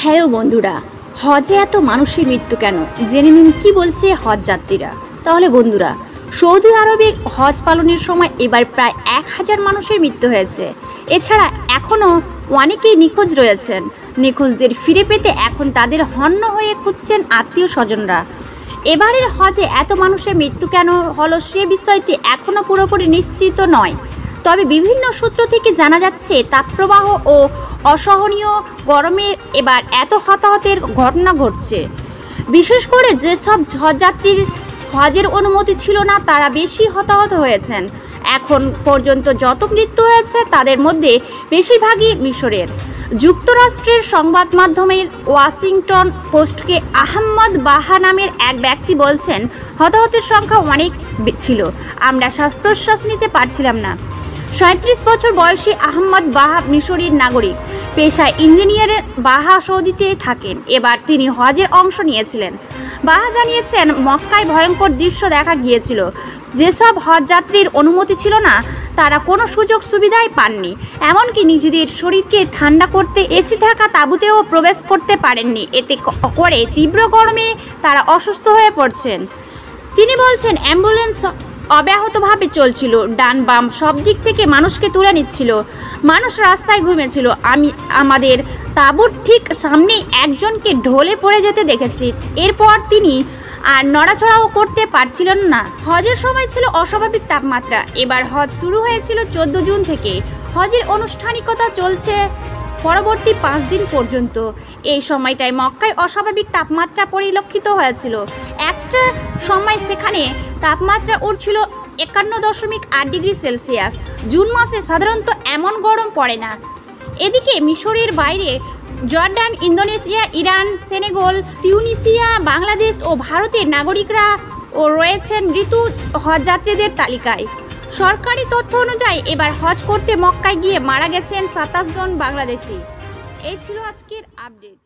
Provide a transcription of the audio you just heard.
Hello বন্ধুরা, হজে এত মানুষের মৃত্যু কেন জেনে নিন কি বলছে হজ যাত্রীরা। তাহলে বন্ধুরা, সৌদি আরবে হজ পালনের সময় এবার প্রায় 1000 মানুষের মৃত্যু হয়েছে। এছাড়া এখনও অনেকেই নিখোঁজ রয়েছেন। নিখোঁজদের ফিরে পেতে এখন তাদের হন্য হয়ে খুঁজছেন আত্মীয় স্বজনরা। এবারের হজে এত মানুষের মৃত্যু কেন হলো সে বিষয়টি এখনও পুরোপুরি নিশ্চিত নয়। তবে বিভিন্ন সূত্র থেকে জানা যাচ্ছে তাপপ্রবাহ ও অসহনীয় গরমে এবার এত হতাহতের ঘটনা ঘটছে। বিশেষ করে যেসব হজযাত্রীর হজের অনুমতি ছিল না তারা বেশি হতাহত হয়েছেন। এখন পর্যন্ত যত মৃত্যু হয়েছে তাদের মধ্যে বেশিরভাগই মিশরের। যুক্তরাষ্ট্রের সংবাদ মাধ্যমের ওয়াশিংটন পোস্টকে আহমদ বাহা নামের এক ব্যক্তি বলছেন, হতাহতের সংখ্যা অনেক ছিল, আমরা শ্বাস প্রশ্বাস নিতে পারছিলাম না। 37 বছর বয়সী আহমদ বাহা মিশরের নাগরিক, পেশায় ইঞ্জিনিয়ারের। বাহা সৌদিতে থাকেন। এবার তিনি হজের অংশ নিয়েছিলেন। বাহা জানিয়েছেন, মক্কায় ভয়ঙ্কর দৃশ্য দেখা গিয়েছিল। যেসব হজযাত্রীর অনুমতি ছিল না তারা কোনো সুযোগ সুবিধাই পাননি। এমনকি নিজেদের শরীরকে ঠান্ডা করতে এসি থাকা তাঁবুতেও প্রবেশ করতে পারেননি। এতে করে তীব্র গরমে তারা অসুস্থ হয়ে পড়ছেন। তিনি বলছেন, অ্যাম্বুলেন্স অব্যাহতভাবে চলছিল, ডান বাম সব দিক থেকে মানুষকে তুলে নিচ্ছিল। মানুষ রাস্তায় ঘুমিয়েছিল। আমাদের তাঁবুর ঠিক সামনেই একজনকে ঢলে পড়ে যেতে দেখেছি। এরপর তিনি আর নড়াচড়াও করতে পারছিলেন না। হজের সময় ছিল অস্বাভাবিক তাপমাত্রা। এবার হজ শুরু হয়েছিল 14 জুন থেকে। হজের আনুষ্ঠানিকতা চলছে পরবর্তী 5 দিন পর্যন্ত। এই সময়টায় মক্কায় অস্বাভাবিক তাপমাত্রা পরিলক্ষিত হয়েছিল। একটা সময় সেখানে তাপমাত্রা উঠছিল 51.8 ডিগ্রি সেলসিয়াস। জুন মাসে সাধারণত এমন গরম পড়ে না। এদিকে মিশরের বাইরে Jordan, Indonesia, Iran, Senegal, Tunisia, Bangladesh ও ভারতের নাগরিকরা ও রয়েছেন মৃত হজযাত্রীদের তালিকায়। সরকারি তথ্য অনুযায়ী এবার হজ করতে মক্কায় গিয়ে মারা গেছেন 27 জন বাংলাদেশি। এই ছিল আজকের আপডেট।